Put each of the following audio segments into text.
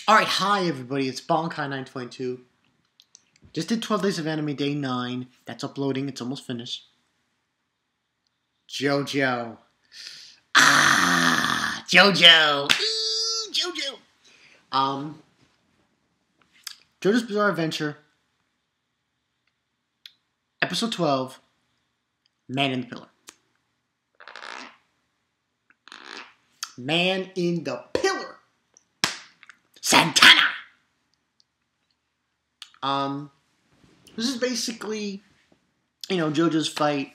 Alright, hi everybody, it's Bonkai922. Just did 12 Days of Anime Day 9. That's uploading, it's almost finished. Jojo. Jojo! Ooh, Jojo! JoJo's Bizarre Adventure, Episode 12, Man in the Pillar. Man in the Pillar! Santana! This is basically, JoJo's fight.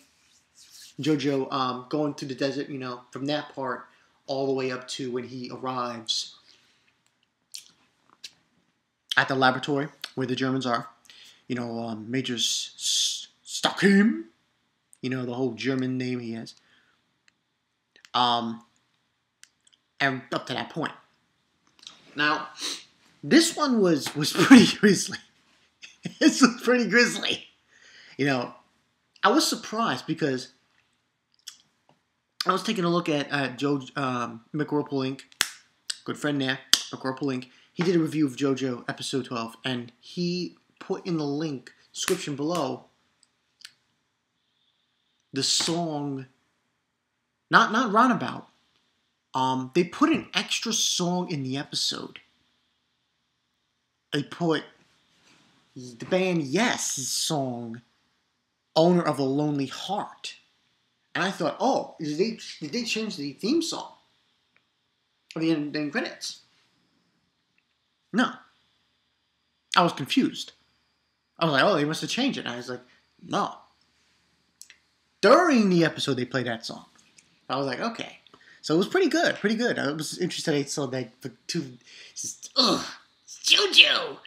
JoJo, going through the desert, from that part all the way up to when he arrives at the laboratory where the Germans are. Major Stockholm. The whole German name he has. And up to that point. Now, this one was pretty grisly. This was pretty grisly. I was surprised because I was taking a look at Joe McWhirple, good friend there, McWhirple. He did a review of JoJo episode 12, and he put in the link description below the song, not Roundabout. They put an extra song in the episode. They put the band Yes' song, Owner of a Lonely Heart. And I thought, oh, did they change the theme song of the ending credits? No. I was confused. I was like, oh, they must have changed it. And I was like, no. During the episode, they played that song. I was like, okay. So it was pretty good, pretty good. I was interested. I saw that the two, just, it's JoJo.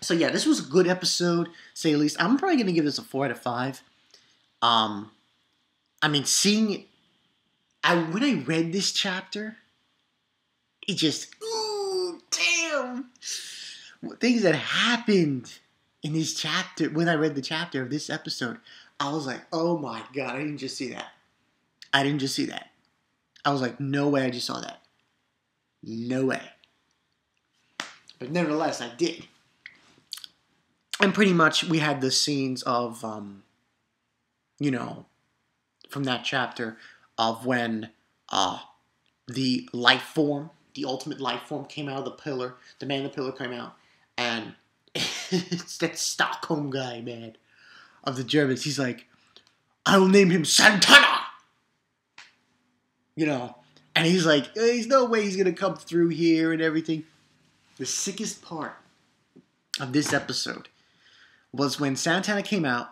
So yeah, this was a good episode, to say the least. I'm probably going to give this a 4 out of 5. Seeing it, when I read this chapter, it just, ooh, damn. Things that happened in this chapter, when I read the chapter of this episode, I was like, oh my god, I didn't just see that. I was like, no way I just saw that. No way. But nevertheless, I did. And pretty much we had the scenes of, from that chapter of when the life form, the ultimate life form came out of the pillar. The man in the pillar came out. And it's that Stockholm guy, man, of the Germans. He's like, I will name him Santana! And he's like, there's no way he's going to come through here and everything. The sickest part of this episode was when Santana came out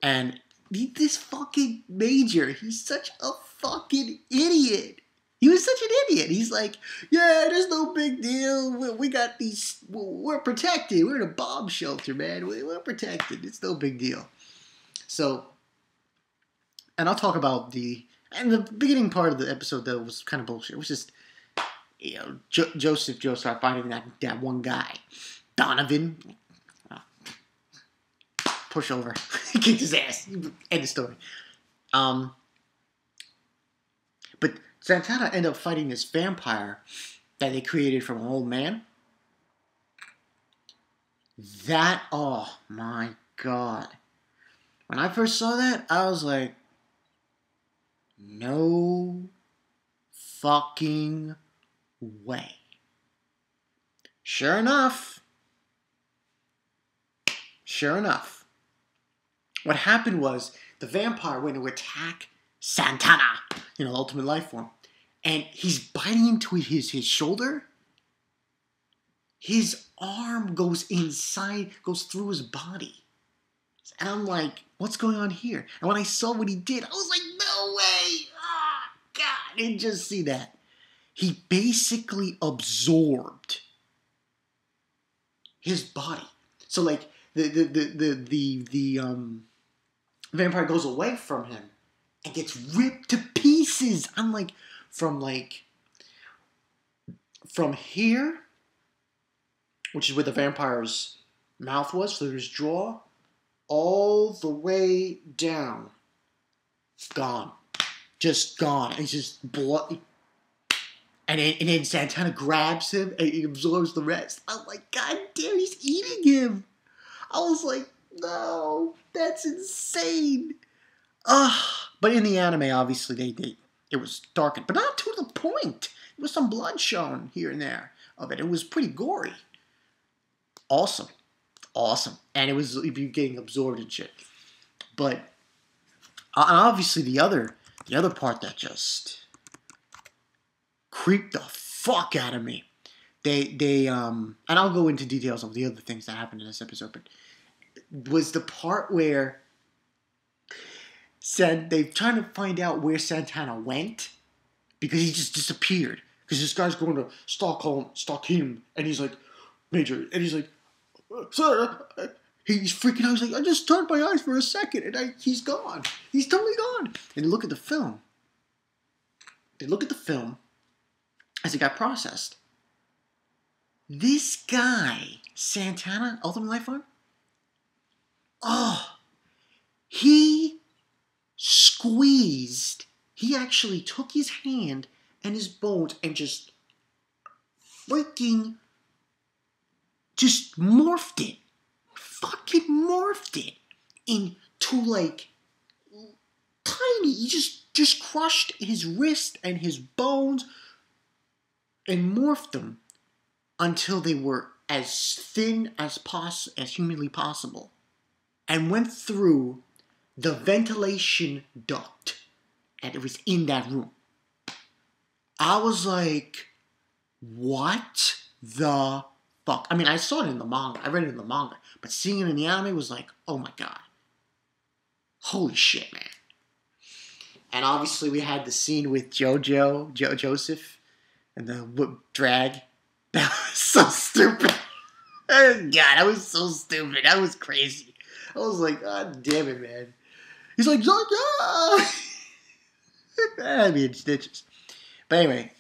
and this fucking Major, he's such a fucking idiot. He was such an idiot. He's like, yeah, there's no big deal. We got these, we're protected. We're in a bomb shelter, man. We're protected. It's no big deal. So, and I'll talk about the beginning part of the episode, though, was kind of bullshit. It was just, Joe started fighting that one guy, Donovan. Push over. He kicked his ass. End of story. But Santana ended up fighting this vampire that they created from an old man. That, oh my god. When I first saw that, I was like, no fucking way. Sure enough. What happened was the vampire went to attack Santana, the ultimate life form, and he's biting into his shoulder. His arm goes inside, goes through his body. And I'm like, what's going on here? And when I saw what he did, I was like, no way! Oh, God, I didn't just see that. He basically absorbed his body. So, like, the vampire goes away from him and gets ripped to pieces. I'm like, from here, which is where the vampire's mouth was, through his jaw, all the way down. Gone. Just gone. It's just blood. And then Santana grabs him and he absorbs the rest. I'm like, God damn, he's eating him. I was like, no, that's insane. But in the anime, obviously, it was darkened, but not to the point. There was some blood shown here and there of it. It was pretty gory. Awesome. And it was getting absorbed and shit. But obviously, the other part that just creeped the fuck out of me. And I'll go into details of the other things that happened in this episode, but was the part where they're trying to find out where Santana went because he just disappeared. Because this guy's going to Stockholm, and he's like, Major, and he's like, sir, he's freaking out. He's like, I just turned my eyes for a second, and he's gone. He's totally gone. And look at the film. As it got processed. This guy, Santana, Ultimate Life Form, he actually took his hand and his bones and just freaking just morphed it. Fucking morphed it into like tiny. He just crushed his wrist and his bones and morphed them until they were as thin as humanly possible, and went through the ventilation duct, and it was in that room. I was like, what the fuck? I mean, I saw it in the manga. I read it in the manga. But seeing it in the anime was like, oh my god. Holy shit, man. And obviously we had the scene with Joseph, and the whip drag. That was so stupid. Oh god, that was so stupid. That was crazy. I was like, god damn it, man. He's like, yeah. I mean, stitches. But anyway,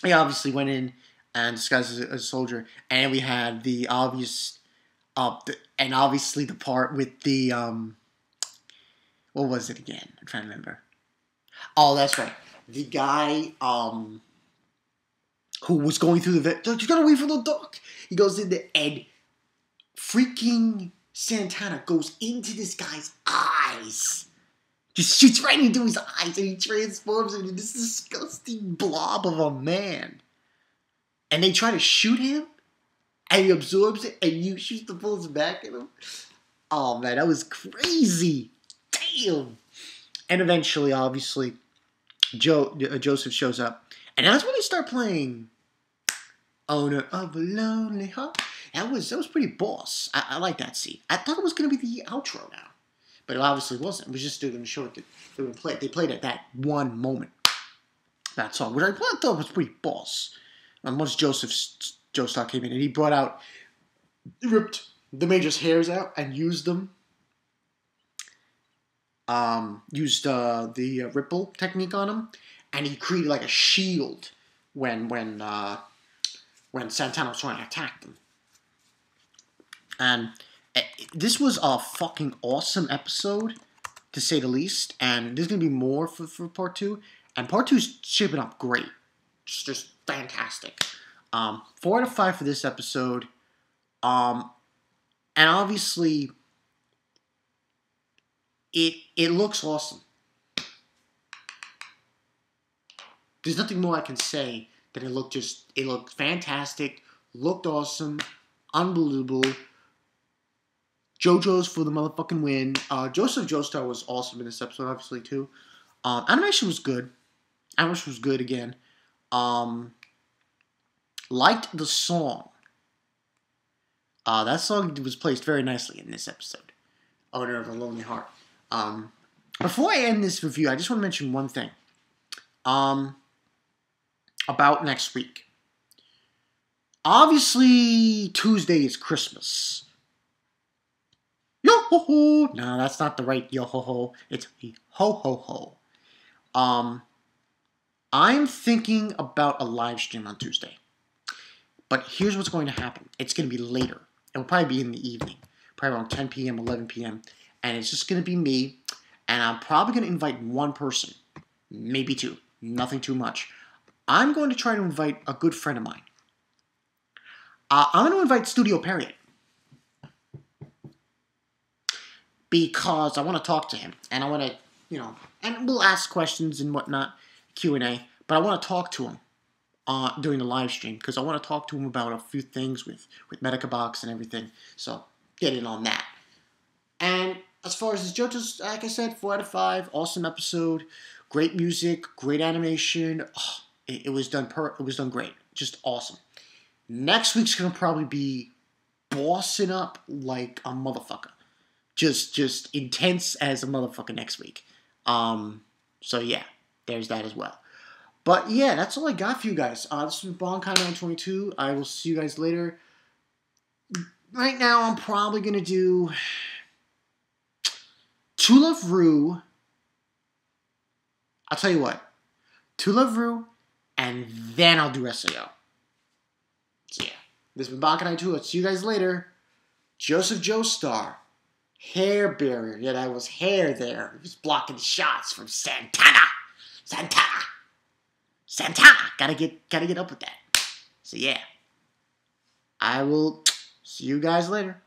he obviously went in and disguised as a soldier, and we had the obvious, and obviously the part with the what was it again? I'm trying to remember. Oh, that's right. The guy who was going through the you gotta wait for the duck. He goes in there and freaking Santana goes into this guy's eyes. Just shoots right into his eyes and he transforms into this disgusting blob of a man. And they try to shoot him and he absorbs it and you shoots the bullets back at him. Oh man, that was crazy. Damn. And eventually, obviously, Joseph shows up. And that's when they start playing Owner of a Lonely Heart. That was pretty boss. I like that scene. I thought it was going to be the outro now. But it obviously wasn't. It was just still going to show it. They played at that one moment. That song, which I thought was pretty boss. And once Joestar came in and he ripped the Major's hairs out and used them. Used the ripple technique on him, and he created like a shield when Santana was trying to attack them. And this was a fucking awesome episode, to say the least. And there's gonna be more for part 2, and part 2 is shaping up great, just fantastic. 4 out of 5 for this episode, and obviously. It looks awesome. There's nothing more I can say than it looked fantastic, looked awesome, unbelievable. Jojo'S for the motherfucking win. Joseph Joestar was awesome in this episode, obviously, too. Animation was good. Animation was good again. Liked the song. That song was placed very nicely in this episode. Owner of a Lonely Heart. Before I end this review, I just want to mention one thing. About next week. Obviously, Tuesday is Christmas. Yo-ho-ho! No, that's not the right yo-ho-ho. It's ho-ho-ho. I'm thinking about a live stream on Tuesday. But here's what's going to happen. It's going to be later. It will probably be in the evening. Probably around 10 p.m., 11 p.m., and it's just going to be me, and I'm probably going to invite one person, maybe two, nothing too much. I'm going to try to invite a good friend of mine. I'm going to invite Studio Period. Because I want to talk to him. And I want to, and we'll ask questions and whatnot, Q&A. But I want to talk to him during the live stream. Because I want to talk to him about a few things with Medica Box and everything. So, get in on that. And as far as the JoJo's, like I said, 4 out of 5. Awesome episode. Great music. Great animation. Oh, it was done great. Just awesome. Next week's going to probably be bossing up like a motherfucker. Just intense as a motherfucker next week. So yeah, there's that as well. But yeah, that's all I got for you guys. This is Bonkai 922. I will see you guys later. Right now, I'm probably going to do To Love Ru. I'll tell you what. To Love Ru, and then I'll do SAO. So yeah, this has been Bonkai 922. I'll see you guys later. Joseph Joestar. Hair barrier. Yeah, that was hair there. He was blocking shots from Santana. Gotta get up with that. So yeah. I will see you guys later.